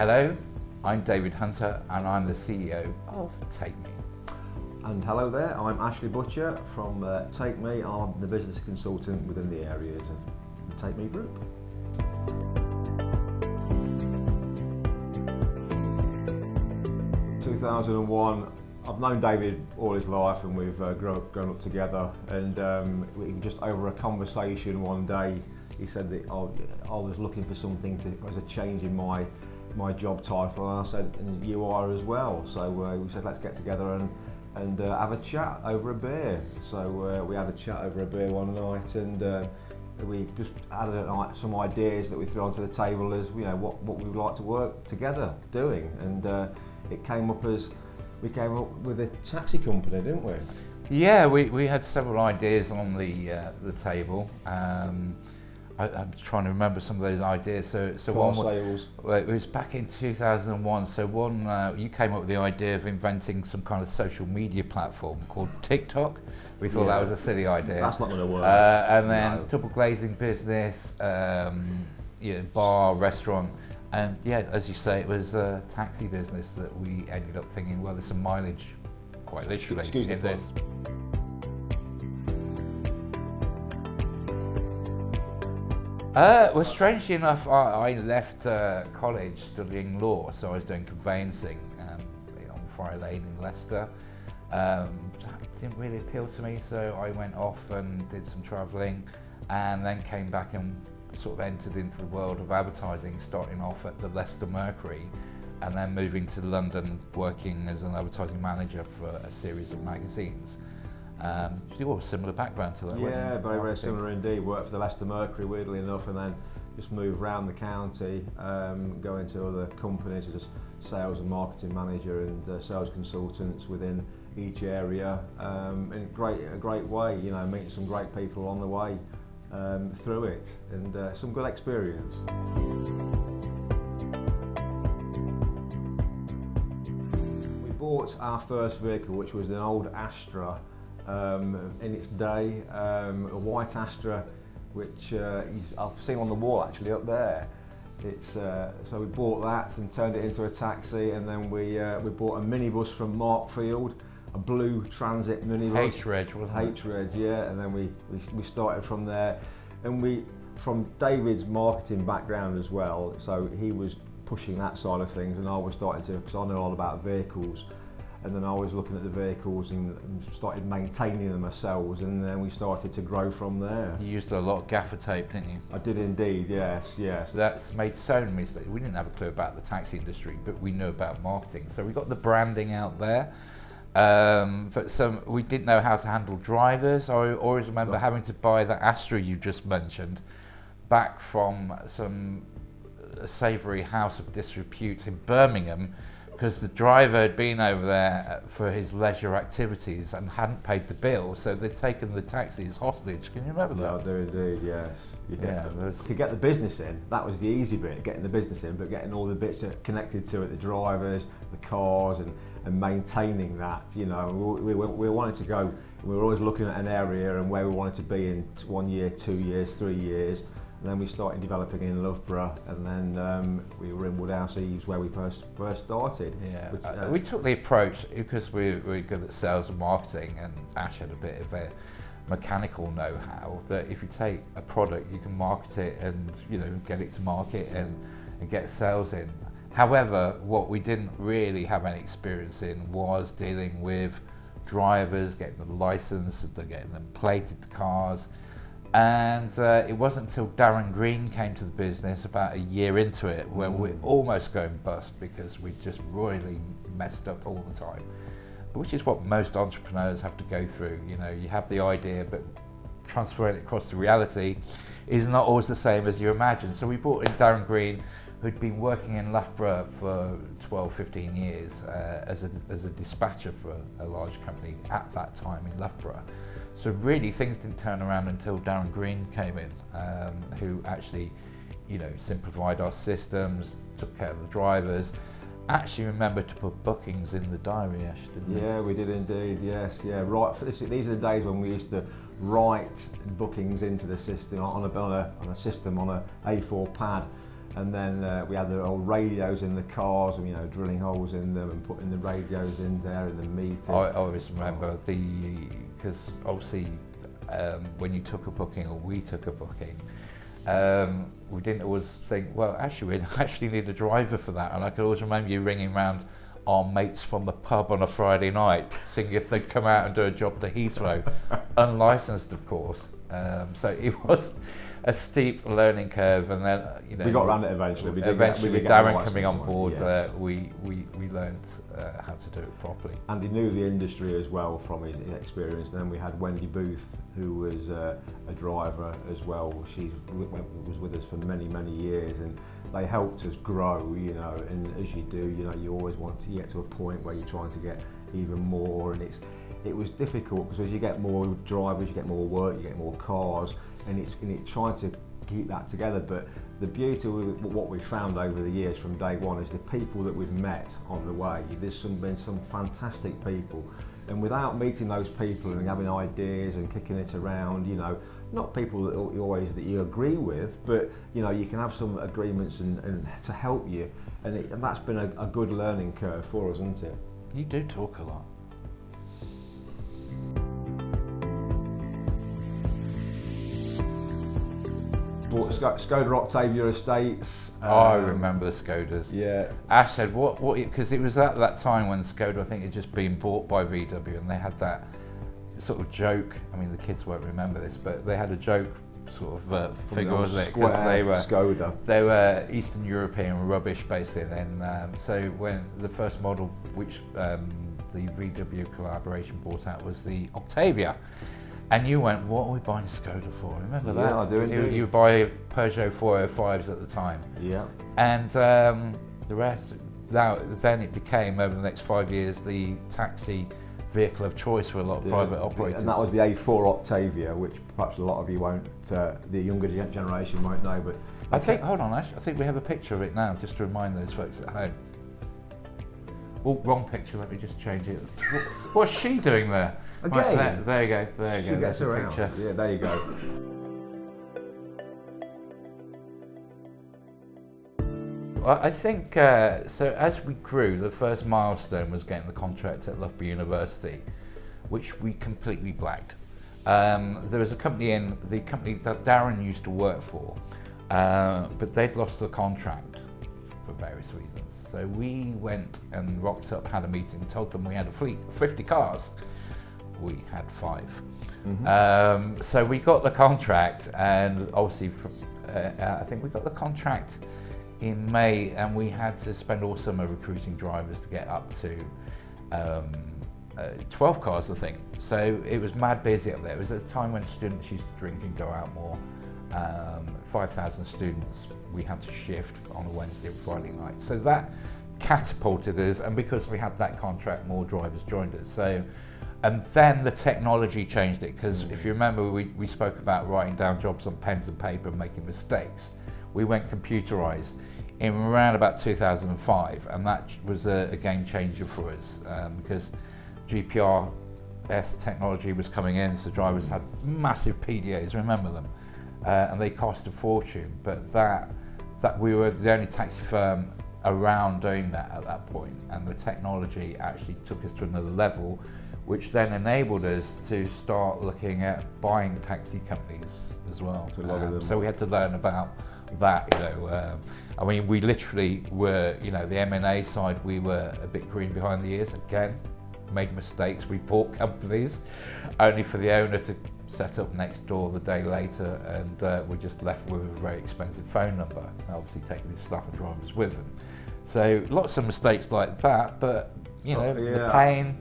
Hello, I'm David Hunter and I'm the CEO of Take Me. And hello there, I'm Ashley Butcher from Take Me. I'm the business consultant within the areas of the Take Me Group. In 2001, I've known David all his life and we've grown up together, and just over a conversation one day he said that I was looking for something as a change in my job title, and I said, and you are as well. So we said, let's get together and have a chat over a beer. So we had a chat over a beer one night, and we just added some ideas that we threw onto the table as what we would like to work together doing, and it came up as we came up with a taxi company, didn't we? Yeah, we had several ideas on the table. I'm trying to remember some of those ideas. So Car sales. Well, it was back in 2001. So you came up with the idea of inventing some kind of social media platform called TikTok. We thought that was a silly idea. That's not going to work. And then double glazing business, bar, restaurant, and as you say, it was a taxi business that we ended up thinking, well, there's some mileage, quite literally, in this. Well, strangely enough, I left college studying law, so I was doing conveyancing on Friar Lane in Leicester. That didn't really appeal to me, so I went off and did some travelling, and then came back and sort of entered into the world of advertising, starting off at the Leicester Mercury, and then moving to London, working as an advertising manager for a series of magazines. You have a similar background to that. Yeah, very similar indeed. Worked for the Leicester Mercury, weirdly enough, and then just moved around the county, going to other companies as a sales and marketing manager and sales consultants within each area. In a great way, meeting some great people on the way through it, and some good experience. We bought our first vehicle, which was an old Astra. In its day, a white Astra, which I've seen on the wall actually up there. So we bought that and turned it into a taxi, and then we bought a minibus from Markfield, a blue Transit minibus. H-Reg, wasn't it? H-Reg, yeah, and then we started from there, and from David's marketing background as well, so he was pushing that side of things, and I was starting to, because I know all about vehicles. And then I was looking at the vehicles and started maintaining them ourselves, and then we started to grow from there. You used a lot of gaffer tape, didn't you? I did indeed, yes. That's made so many mistakes. We didn't have a clue about the taxi industry, but we knew about marketing. So we got the branding out there, but we didn't know how to handle drivers. I always remember having to buy the Astra you just mentioned back from some savoury house of disrepute in Birmingham, because the driver had been over there for his leisure activities and hadn't paid the bill, so they'd taken the taxi as hostage. Can you remember that? Yeah, I do indeed, yes. Yeah, to get the business in, that was the easy bit, getting the business in, but getting all the bits connected to it, the drivers, the cars, and maintaining that. We wanted to go, we were always looking at an area and where we wanted to be in 1 year, 2 years, 3 years. And then we started developing in Loughborough, and then we were in Woodhouse Eaves where we first started. Yeah, we took the approach, because we're good at sales and marketing, and Ash had a bit of a mechanical know-how, that if you take a product, you can market it and get it to market and get sales in. However, what we didn't really have any experience in was dealing with drivers, getting the license, getting them plated cars. And it wasn't until Darren Green came to the business about a year into it when we're almost going bust, because we just royally messed up all the time, which is what most entrepreneurs have to go through. You have the idea, but transferring it across to reality is not always the same as you imagine. So we brought in Darren Green, who'd been working in Loughborough for 12, 15 years as a dispatcher for a large company at that time in Loughborough. So really things didn't turn around until Darren Green came in, who actually, simplified our systems, took care of the drivers, actually remembered to put bookings in the diary, Ash, didn't you? Yeah, we did indeed, yes. Yeah, right. These are the days when we used to write bookings into the system on a system on a A4 pad, And then we had the old radios in the cars, and drilling holes in them and putting the radios in there and the meters. I always remember because obviously when you took a booking, or we took a booking, we didn't always think, well, actually we actually need a driver for that. And I could always remember you ringing around our mates from the pub on a Friday night, seeing if they'd come out and do a job to Heathrow, unlicensed of course. So it was a steep learning curve, and then we got around it eventually. With Darren coming on board, yes. we learned how to do it properly. And he knew the industry as well from his experience. And then we had Wendy Booth, who was a driver as well. She was with us for many years, and they helped us grow. And as you do, you always want to get to a point where you're trying to get even more, and it was difficult because as you get more drivers, you get more work, you get more cars, and it's trying to keep that together. But the beauty of what we've found over the years from day one is the people that we've met on the way. There's been some fantastic people, and without meeting those people and having ideas and kicking it around, not people that you agree with, but you can have some agreements and to help you, and that's been a good learning curve for us, isn't it? You do talk a lot. Bought Skoda Octavia estates. I remember the Skodas. Yeah. Ash said, what, because it was at that time when Skoda, I think, had just been bought by VW, and they had that sort of joke, I mean, the kids won't remember this, but they had a joke sort of figure, wasn't it? Because they were Eastern European rubbish, basically. And then, so when the first model, which the VW collaboration brought out, was the Octavia. And you went, what are we buying a Skoda for? Remember that? Yeah, I do indeed. You buy Peugeot 405s at the time. Yeah. And the rest, then it became, over the next 5 years, the taxi vehicle of choice for a lot of private operators. And that was the A4 Octavia, which perhaps a lot of you won't, the younger generation won't know. But I think, hold on Ash, I think we have a picture of it now, just to remind those folks at home. Oh, wrong picture, let me just change it. What's she doing there? Again? Right, there you go, She gets around. Picture. Yeah, there you go. I think, so as we grew, the first milestone was getting the contract at Loughborough University, which we completely blagged. There was a company the company that Darren used to work for, but they'd lost the contract for various reasons. So we went and rocked up, had a meeting, told them we had a fleet of 50 cars. We had 5. Mm-hmm. So we got the contract, and obviously I think we got the contract in May, and we had to spend all summer recruiting drivers to get up to 12 cars, I think. So it was mad busy up there. It was at a time when students used to drink and go out more. 5,000 students we had to shift on a Wednesday and Friday night. So that catapulted us, and because we had that contract, more drivers joined us. So, and then the technology changed it, because if you remember, we spoke about writing down jobs on pens and paper and making mistakes. We went computerized in around about 2005, and that was a game changer for us, because GPRS technology was coming in, so drivers had massive PDAs, remember them, and they cost a fortune. But that we were the only taxi firm around doing that at that point, and the technology actually took us to another level, which then enabled us to start looking at buying taxi companies as well. So we had to learn about that, I mean, we literally were, the M&A side, we were a bit green behind the ears again, made mistakes. We bought companies only for the owner to set up next door the day later, and we're just left with a very expensive phone number, obviously taking his staff and drivers with them. So lots of mistakes like that, but the pain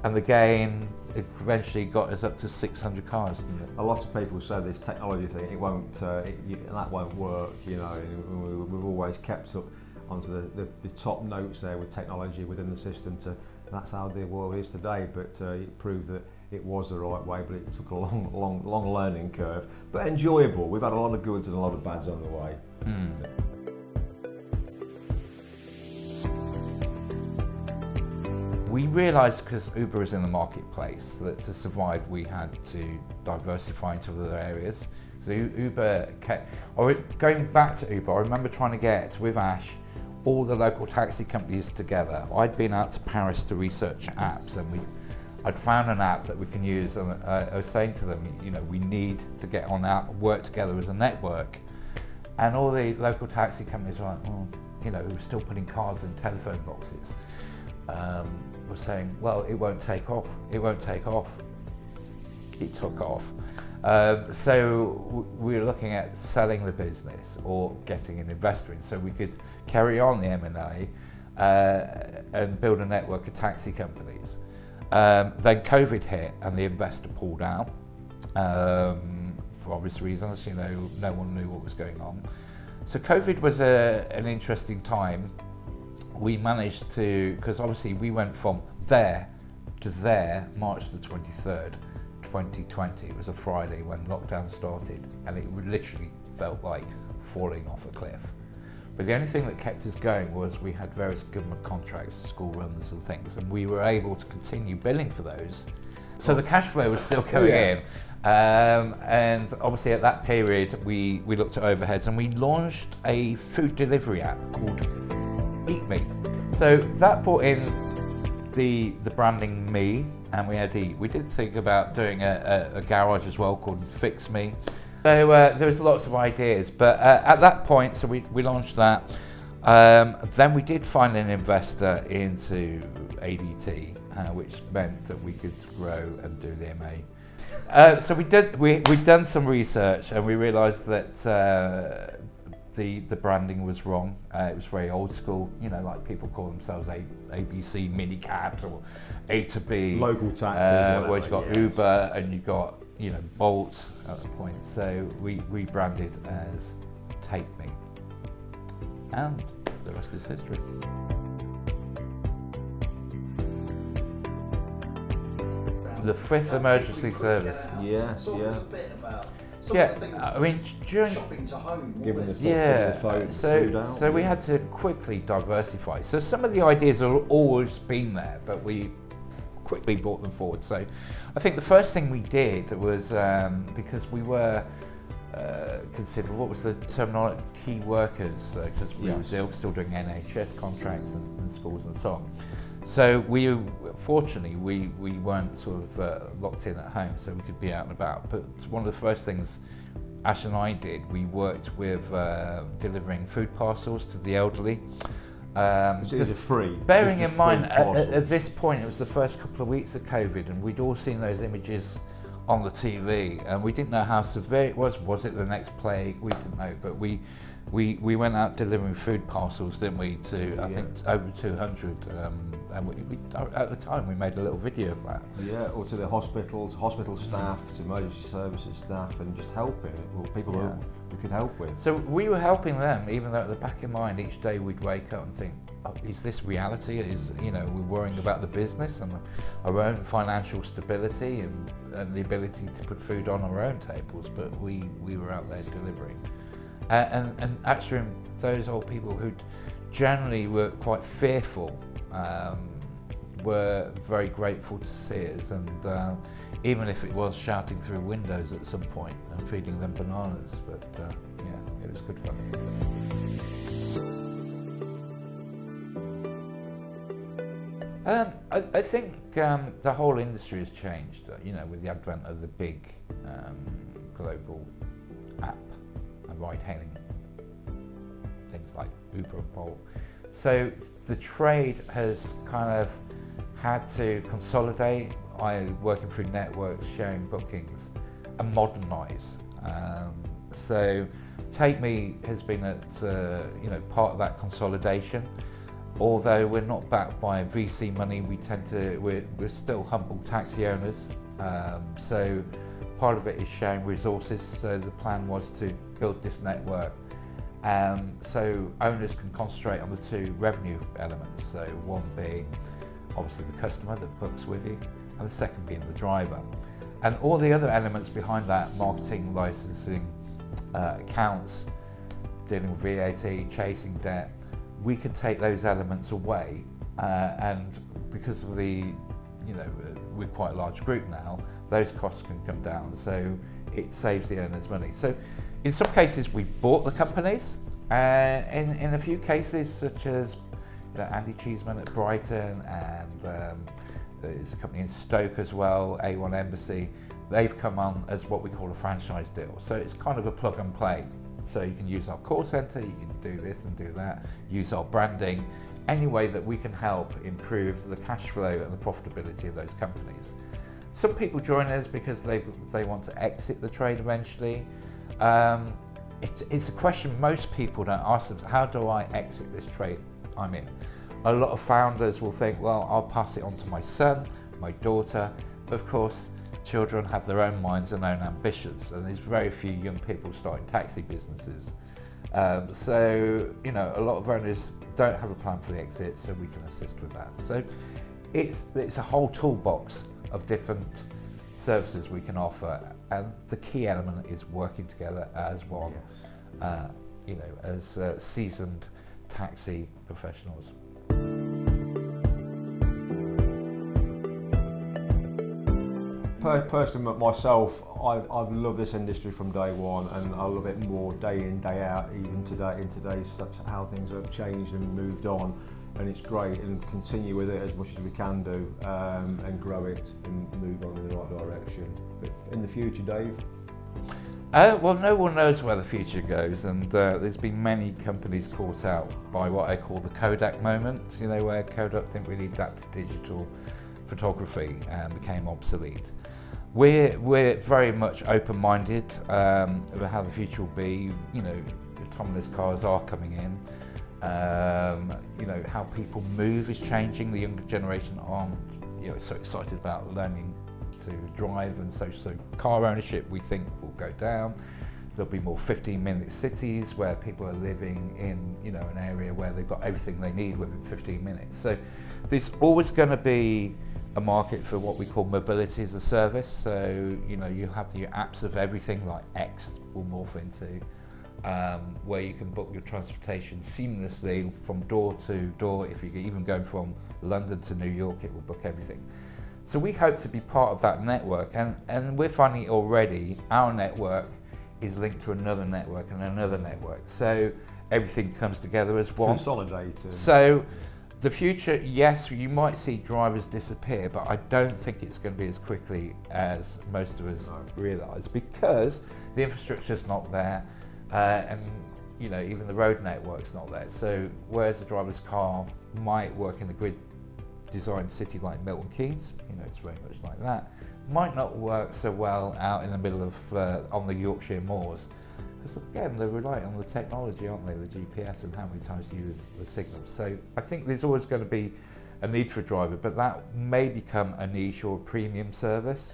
and the gain, it eventually got us up to 600 cars, didn't it? A lot of people say this technology thing, it won't, that won't work, We've always kept up onto the top notes there with technology within the system. That's how the world is today, but it proved that it was the right way, but it took a long learning curve, but enjoyable. We've had a lot of goods and a lot of bads on the way. We realised, because Uber was in the marketplace, that to survive we had to diversify into other areas. So Uber kept, or going back to Uber, I remember trying to get, with Ash, all the local taxi companies together. I'd been out to Paris to research apps, and I'd found an app that we can use, and I was saying to them, you know, we need to get on out and work together as a network. And all the local taxi companies were like, well, you know, we're still putting cards in telephone boxes. Were saying, well, it won't take off. It won't take off. It took off. So we were looking at selling the business or getting an investor in, so we could carry on the M&A and build a network of taxi companies. Then COVID hit and the investor pulled out for obvious reasons. You know, no one knew what was going on. So COVID was an interesting time. We managed to, because obviously we went from there to there, March the 23rd, 2020. It was a Friday when lockdown started, and it literally felt like falling off a cliff. But the only thing that kept us going was we had various government contracts, school runs and things, and we were able to continue billing for those. So the cash flow was still coming in. And obviously at that period we looked at overheads, and we launched a food delivery app called Eat Me. So that brought in the branding Me, and we had Eat. We did think about doing a garage as well called Fix Me. So there was lots of ideas, but at that point, so we launched that. Then we did find an investor into ADT, which meant that we could grow and do the MA. So we'd done some research, and we realised that the branding was wrong. It was very old school, you know, like people call themselves ABC mini cabs or A to B. Local taxi. Where you've got Uber and you've got, you know, Bolt at the point. So we rebranded as Take Me. And the rest is history. The fifth emergency service. Yes, Talk yeah. us a bit about some Yeah, of the things, I mean, during shopping to home. Given the yeah, food so out, we yeah. had to quickly diversify. So some of the ideas have always been there, but we quickly brought them forward. So I think the first thing we did was because we were considered, what was the terminology, key workers, because we were still doing NHS contracts and schools and so on. So fortunately we weren't sort of locked in at home, so we could be out and about. But one of the first things Ash and I did, we worked with delivering food parcels to the elderly. These are free. Bearing These are in mind, free parcels. at this point, it was the first couple of weeks of COVID, and we'd all seen those images on the TV, and we didn't know how severe it was. Was it the next plague? We didn't know, but we went out delivering food parcels, didn't we, to I think over 200, and we at the time we made a little video of that. Yeah, or to the hospitals, hospital staff, to emergency services staff, and just helping people who we could help with. So we were helping them, even though at the back of mind each day we'd wake up and think, oh, is this reality? Is, you know, we're worrying about the business and our own financial stability and the ability to put food on our own tables, but we were out there delivering. And actually those old people who generally were quite fearful were very grateful to see us, and even if it was shouting through windows at some point and feeding them bananas, but yeah, it was good fun. I think the whole industry has changed, you know, with the advent of the big global app and ride-hailing, things like Uber and Bolt. So the trade has kind of had to consolidate, working through networks, sharing bookings, and modernise. So Take Me has been at part of that consolidation. Although we're not backed by VC money, we're still humble taxi owners. So part of it is sharing resources. So the plan was to build this network, so owners can concentrate on the two revenue elements. So one being obviously the customer that books with you, and the second being the driver. And all the other elements behind that, marketing, licensing, accounts, dealing with VAT, chasing debt, we can take those elements away, and because of the, we're quite a large group now, those costs can come down. So it saves the owners money. So in some cases we bought the companies, in a few cases such as Andy Cheeseman at Brighton, and there's a company in Stoke as well, A1 Embassy, they've come on as what we call a franchise deal. So it's kind of a plug and play. So you can use our call centre, you can do this and do that, use our branding, any way that we can help improve the cash flow and the profitability of those companies. Some people join us because they want to exit the trade eventually. It's a question most people don't ask themselves: how do I exit this trade I'm in? A lot of founders will think, well, I'll pass it on to my son, my daughter. But of course, children have their own minds and own ambitions, and there's very few young people starting taxi businesses. So, a lot of owners don't have a plan for the exit, so we can assist with that. So it's a whole toolbox of different services we can offer, and the key element is working together as one, as seasoned taxi professionals. Personally, myself, I've loved this industry from day one, and I love it more day in, day out, even today. In today's such how things have changed and moved on, and it's great, and continue with it as much as we can do, and grow it and move on in the right direction. But in the future, Dave? Well, no one knows where the future goes, and there's been many companies caught out by what I call the Kodak moment, where Kodak didn't really adapt to digital photography and became obsolete. We're very much open-minded about how the future will be. Autonomous cars are coming in. How people move is changing. The younger generation aren't so excited about learning to drive, and so car ownership we think will go down. There'll be more 15-minute cities where people are living in an area where they've got everything they need within 15 minutes. So there's always going to be a market for what we call mobility as a service. So you have the apps of everything, like X will morph into, where you can book your transportation seamlessly from door to door. If you're even going from London to New York, it will book everything. So we hope to be part of that network, and we're finding already our network is linked to another network and another network. So everything comes together as one. Consolidated. So the future, yes, you might see drivers disappear, but I don't think it's going to be as quickly as most of us realise, because the infrastructure's not there, and even the road network's not there. So whereas the driver's car might work in a grid designed city like Milton Keynes, it's very much like that, might not work so well out in the middle of on the Yorkshire moors, because again they're relying on the technology, aren't they, the GPS, and how many times you use the signal. So I think there's always going to be a need for a driver, but that may become a niche or a premium service,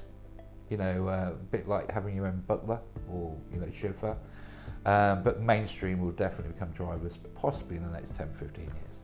a bit like having your own butler or chauffeur, but mainstream will definitely become drivers possibly in the next 10-15 years.